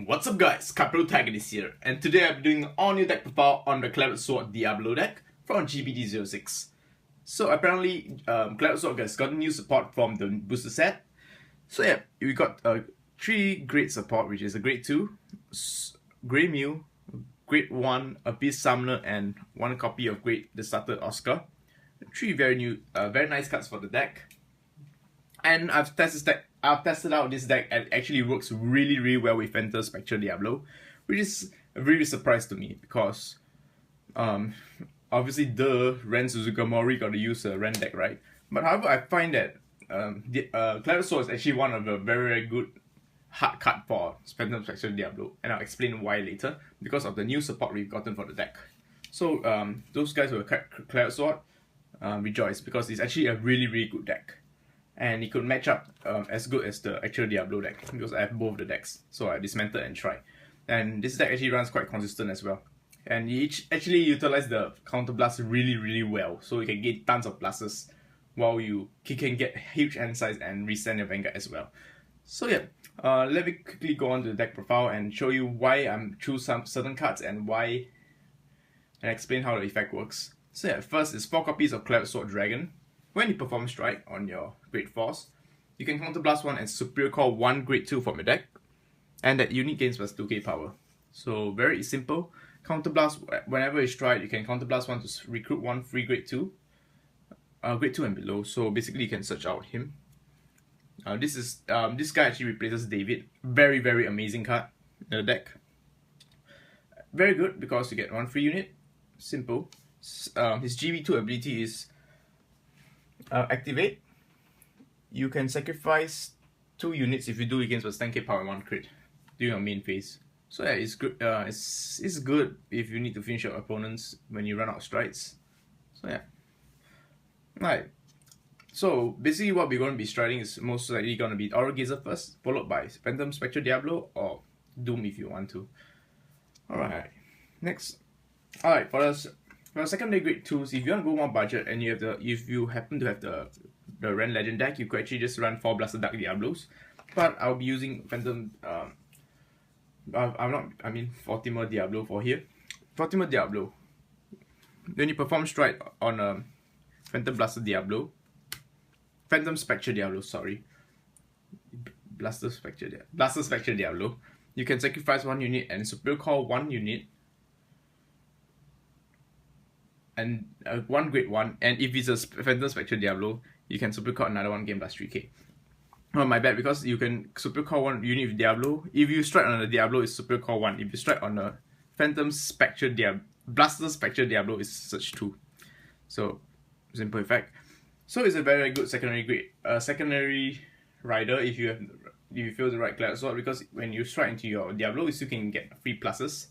What's up guys, Cardfight here, and today I'm doing an all new deck profile on the Claret Sword Diablo deck from GBT-06. So apparently, Claret Sword has gotten new support from the booster set. So yeah, we got 3 grade support, which is a grade 2, Grey Mew, grade 1, Abyss Summoner, and 1 copy of Grade the Starter Oscar. 3 very nice cards for the deck. And I've tested out this deck, and it actually works really well with Phantom Spectre Diablo, which is a really surprise to me because obviously Ren Suzuka-Mori got to use a Ren deck, right? But however, I find that Claret Sword is actually one of the very good hard card for Phantom Spectre Diablo, and I'll explain why later because of the new support we've gotten for the deck. So those guys who are Claret Sword, rejoice because it's actually a really good deck. And it could match up as good as the actual Diablo deck because I have both the decks, so I dismantled and tried. And this deck actually runs quite consistent as well. And you actually utilize the counter blast really well, so you can get tons of pluses while you can get huge hand size and resend your Vanguard as well. So yeah, let me quickly go on to the deck profile and show you why I'm choose some certain cards and explain how the effect works. So yeah, first is 4 copies of Claret Sword Dragon. When you perform Strike on your Grade 4s, you can counterblast 1 and superior call 1 Grade 2 from your deck, and that unit gains plus 2k power. So very simple. Counterblast, whenever you strike, you can counterblast 1 to recruit 1 free Grade 2. Grade 2 and below, so basically you can search out him. This guy actually replaces David. Very amazing card in the deck. Very good because you get 1 free unit. Simple. His GB2 ability is activate. You can sacrifice 2 units if you do against plus 10k power and 1 crit during your main phase. So yeah, it's good. It's good if you need to finish your opponents when you run out of strides. So yeah, right. So basically, what we're going to be striding is most likely going to be Aura Gazer first, followed by Phantom Spectre Diablo or Doom if you want to. Alright, next. Alright, for secondary grade 2s, if you want to go more budget and if you happen to have the Ren Legend deck, you could actually just run 4 Blaster Dark Diablos. But I'll be using Phantom Fatima Diablo for here. Fatima Diablo. When you perform Strike on Phantom Blaster Diablo. Phantom Spectre Diablo, sorry. Blaster Spectre Diablo. You can sacrifice 1 unit and superior call 1 unit. And 1 grade 1, and if it's a Phantom Spectre Diablo, you can super call another 1 game plus 3k. Oh my bad, because you can super call 1 unit with Diablo. If you strike on the Diablo, it's super call 1. If you strike on the Phantom Spectre Diablo, Blaster Spectre Diablo, is search 2. So simple effect. So it's a very good secondary rider if you feel the right Claret Sword, because when you strike into your Diablo, you still can get free pluses.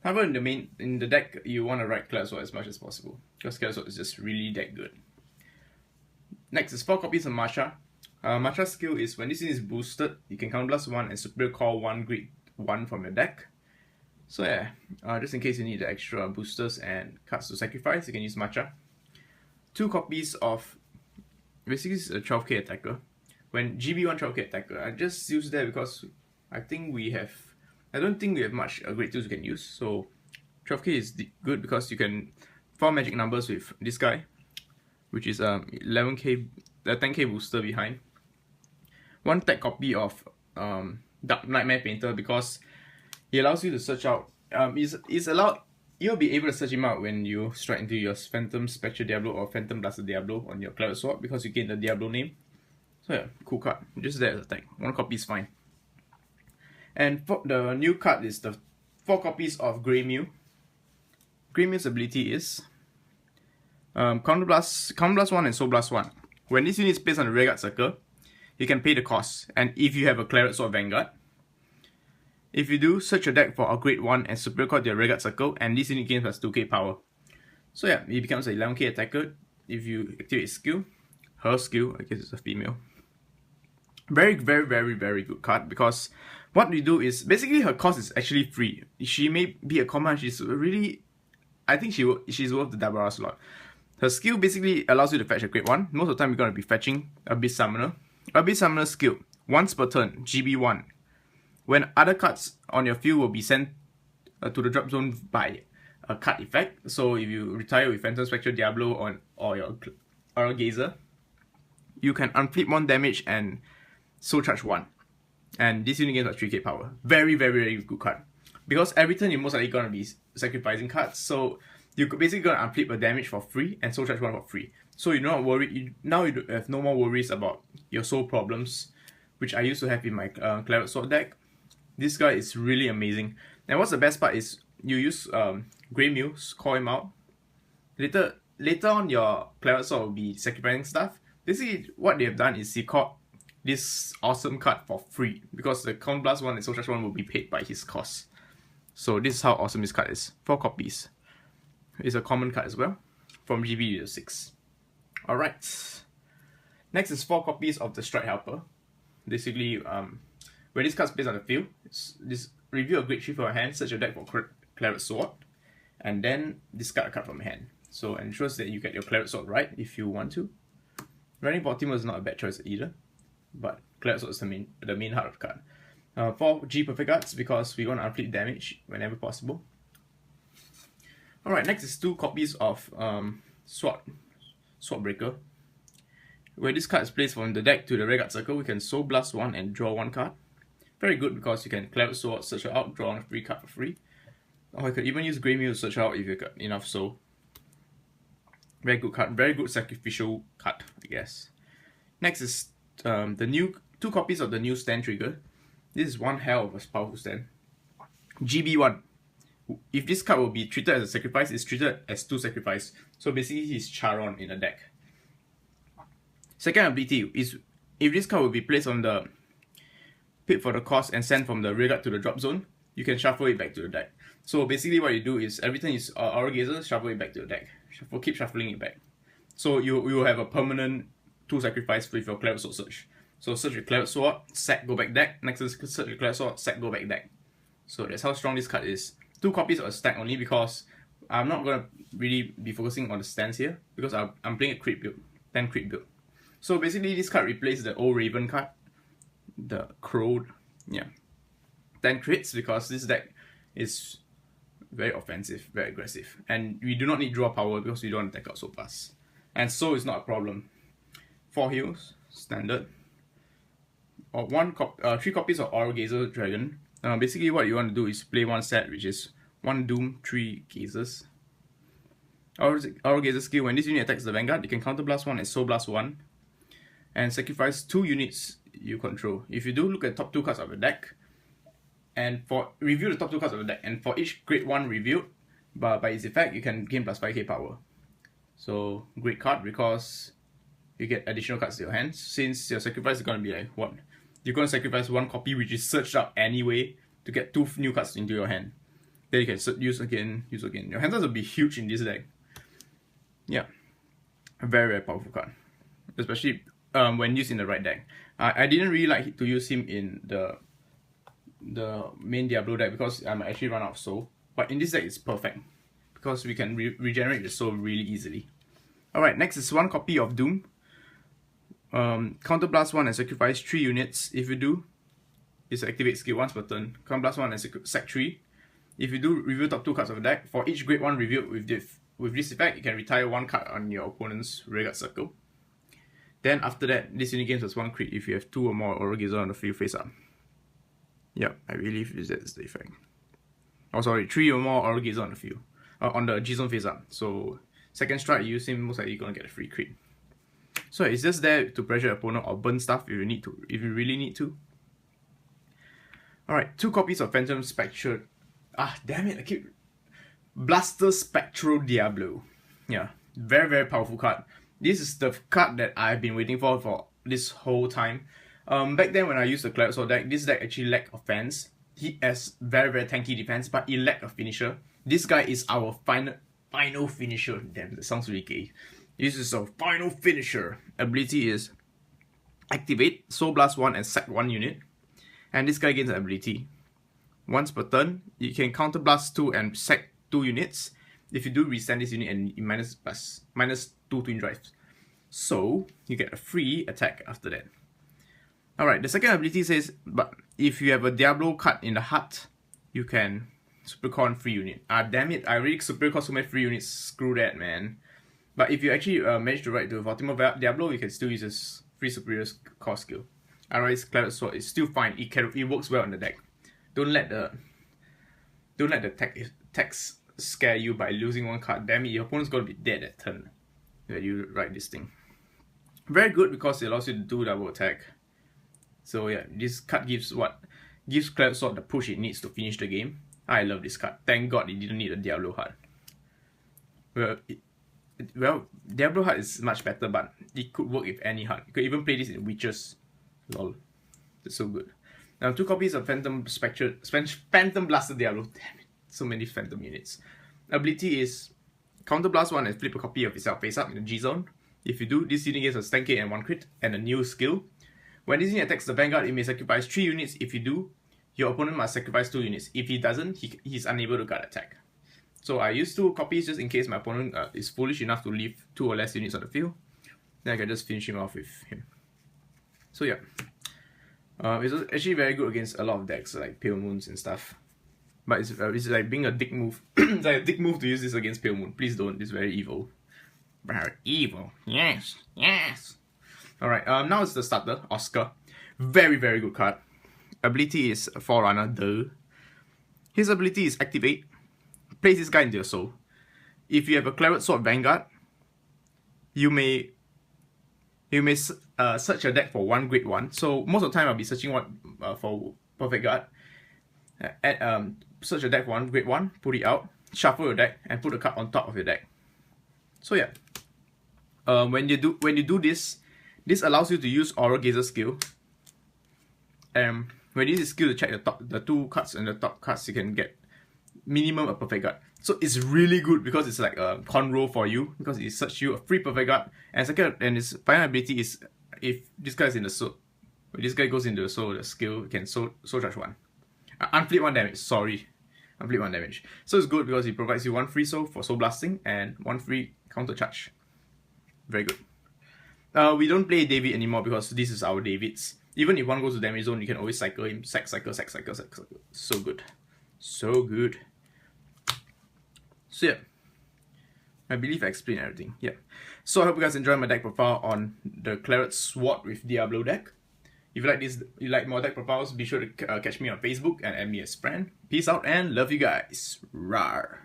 However, in the deck, you want to write Claret Sword as much as possible because Claret Sword is just really that good. Next is 4 copies of Masha. Masha's skill is when this thing is boosted, you can counterblast 1 and superior call 1 grade 1 from your deck. So yeah, just in case you need the extra boosters and cards to sacrifice, you can use Masha. 2 copies of, basically it's a 12k attacker. When GB1 12k attacker, I just use that because I don't think we have much grade 2s you can use, so 12k is good because you can form magic numbers with this guy, which is 11k, 10k booster behind. 1 tech copy of Dark Nightmare Painter because he allows you to search out. You'll be able to search him out when you strike into your Phantom Spectre Diablo or Phantom Blaster Diablo on your Claret Sword because you gain the Diablo name. So yeah, cool card. Just that attack. 1 copy is fine. And for the new card is the 4 copies of Grey Mew. Grey Mew's ability is Counterblast 1 and Soul Blast 1. When this unit is placed on the rearguard circle, you can pay the cost. And if you have a Claret Sword Vanguard, if you do, search your deck for a grade 1 and superior call to your rearguard circle, and this unit gains plus 2k power. So yeah, it becomes a 11k attacker if you activate skill. Her skill, I guess it's a female. Very good card because what we do is basically her cost is actually free. She may be a common, she's really, I think she's worth the double slot. Her skill basically allows you to fetch a grade 1. Most of the time you're going to be fetching Abyss Summoner. Abyss Summoner skill, once per turn, GB1. when other cards on your field will be sent to the drop zone by a card effect. So if you retire with Phantom Spectre, Diablo, or your Aura Gazer, you can unflip 1 damage and soul charge 1. And this unit gains 3k power. Very, very, very good card. Because every turn you're most likely gonna be sacrificing cards, so you're basically gonna unflip a damage for free and soul charge 1 for free. So you're not worried. Now you have no more worries about your soul problems, which I used to have in my Claret Sword deck. This guy is really amazing. And what's the best part is you use Grey Muse, call him out. Later on, your Claret Sword will be sacrificing stuff. Basically, what they've done is he caught this awesome card for free because the Count Blast 1 and Soul Charge 1 will be paid by his cost. So this is how awesome this card is. 4 copies. It's a common card as well from GBT-06. Alright. Next is 4 copies of the Strike Helper. Basically, when this card's placed on the field, this reveal a great tree from your hand, search your deck for Claret Sword, and then discard a card from your hand. So ensures that you get your Claret Sword right if you want to. Running Portimo is not a bad choice either, but Claret Sword is the main heart of the card. 4 G Perfect Arts because we want to unflip damage whenever possible. Alright, next is 2 copies of Sword Breaker. When this card is placed from the deck to the rear guard circle, we can Soul Blast 1 and draw 1 card. Very good because you can Claret Sword, search it out, draw a free card for free. Or you could even use Grey Muse to search out if you've got enough soul. Very good card, very good sacrificial card, I guess. Next is the new 2 copies of the new stand trigger. This is one hell of a powerful stand. GB1. If this card will be treated as a sacrifice, it's treated as 2 sacrifice. So basically he's Charon in the deck. Second ability is if this card will be placed on the pit for the cost and sent from the rear guard to the drop zone, you can shuffle it back to the deck. So basically what you do is every time you Aura Gazer, shuffle it back to the deck. Keep shuffling it back. So you will have a permanent 2 sacrifice with your Claret Sword search. So search your Claret Sword, sack, go back deck. Next is search your Claret Sword, sack, go back deck. So that's how strong this card is. 2 copies of a stack only because I'm not going to really be focusing on the stands here because I'm playing a crit build, 10 crit build. So basically this card replaces the old Raven card, the Crow, yeah, 10 crits because this deck is very offensive, very aggressive, and we do not need draw power because we don't want to attack out so fast. And so is not a problem. 4 heals, standard. Or 3 copies of Aura Gazer Dragon. Basically what you want to do is play 1 set, which is 1 Doom, 3 Gazers. Aura Gazer skill, when this unit attacks the Vanguard, you can Counter Blast 1 and Soul Blast 1. And sacrifice 2 units you control. If you do look at the top 2 cards of the deck, and review the top 2 cards of the deck, and for each grade 1 reviewed by its effect, you can gain plus 5k power. So great card because you get additional cards to your hands. Since your sacrifice is going to be like what? You're going to sacrifice 1 copy which is searched up anyway to get 2 new cards into your hand. Then you can use again. Your hand will be huge in this deck. Yeah, a very, very powerful card, especially when used in the right deck. I didn't really like to use him in the main Diablo deck because I'm actually run out of soul. But in this deck it's perfect because we can regenerate the soul really easily. Alright, next is 1 copy of Doom. Counter Blast 1 and sacrifice 3 units. If you do, it's activate skill once per turn. Counter Blast 1 and sack 3. If you do review top 2 cards of the deck, for each grade 1 reviewed with this effect, you can retire 1 card on your opponent's rearguard circle. Then after that, this unit gains plus 1 crit if you have 2 or more Aura Gazer on the field face up. Yep, I believe that's the effect. Oh sorry, 3 or more Aura Gazer on the field. On the G-Zone face up. So second strike, you use him, most likely you're gonna get a free crit. So it's just there to pressure your opponent or burn stuff if you really need to. Alright, 2 copies of Phantom Spectre. Damn it, I keep... Blaster Spectral Diablo. Yeah, very, very powerful card. This is the card that I've been waiting for this whole time. Back then when I used the Claret Sword deck, this deck actually lacked offense. He has very, very tanky defense, but he lacked a finisher. This guy is our final finisher. Damn, that sounds really gay. This is our final finisher. Ability is activate, Soul Blast 1 and sack 1 unit. And this guy gains an ability. Once per turn, you can Counter Blast 2 and sack 2 units. If you do resend this unit and minus 2 twin drives. So you get a free attack after that. Alright, the second ability says, but if you have a Diablo card in the hut, you can supercon free unit. Ah, damn it, I already supercon so many free units, screw that, man. But if you actually manage to write to Ultimate Diablo, you can still use this free superior core skill. Otherwise, Claret Sword is still fine. It works well on the deck. Don't let the text scare you by losing one card. Damn it, your opponent's gonna be dead at turn when you write this thing. Very good because it allows you to do double attack. So yeah, this card gives Claret Sword the push it needs to finish the game. I love this card. Thank God it didn't need a Diablo HUD. Well, Diablo HUD is much better, but it could work with any HUD. You could even play this in Witches. Lol. It's so good. Now 2 copies of Phantom Blaster Diablo. Damn it. So many Phantom units. Ability is Counter Blast 1 and flip a copy of itself face up in the G zone. If you do, this unit gets a 10k and 1 crit and a new skill. When this unit attacks the Vanguard, it may sacrifice 3 units. If you do, your opponent must sacrifice 2 units. If he doesn't, he's unable to guard attack. So I use 2 copies just in case my opponent is foolish enough to leave 2 or less units on the field. Then I can just finish him off with him. So yeah. It's actually very good against a lot of decks like Pale Moons and stuff. But it's like being a dick move. It's like a dick move to use this against Pale Moon. Please don't, it's very evil. Very evil. Yes, yes. Alright, now it's the starter, Oscar. Very, very good card. Ability is Forerunner, duh. His ability is Activate. Place this guy into your soul. If you have a Claret Sword Vanguard, you may search your deck for 1 grade 1. So most of the time I'll be searching for Perfect Guard. Search your deck for 1 grade 1, put it out, shuffle your deck, and put a card on top of your deck. So yeah. When you do this allows you to use Aura Gazer skill. When you use this skill to check the 2 cards and the top cards, you can get minimum a Perfect Guard. So it's really good because it's like a con roll for you because it searches you a free Perfect Guard. And second, and its final ability is if this guy is in the soul, when this guy goes into the soul, the skill can soul charge 1. Unflip 1 damage. Sorry, unflip 1 damage. So it's good because it provides you 1 free soul for soul blasting and 1 free counter charge. Very good. We don't play David anymore because this is our Davids. Even if one goes to damage zone, you can always cycle him. Cycle. So good. So good. So yeah. I believe I explained everything. Yeah. So I hope you guys enjoyed my deck profile on the Claret Sword with Diablo deck. If you like more deck profiles, be sure to catch me on Facebook and add me as friend. Peace out and love you guys. Rawr.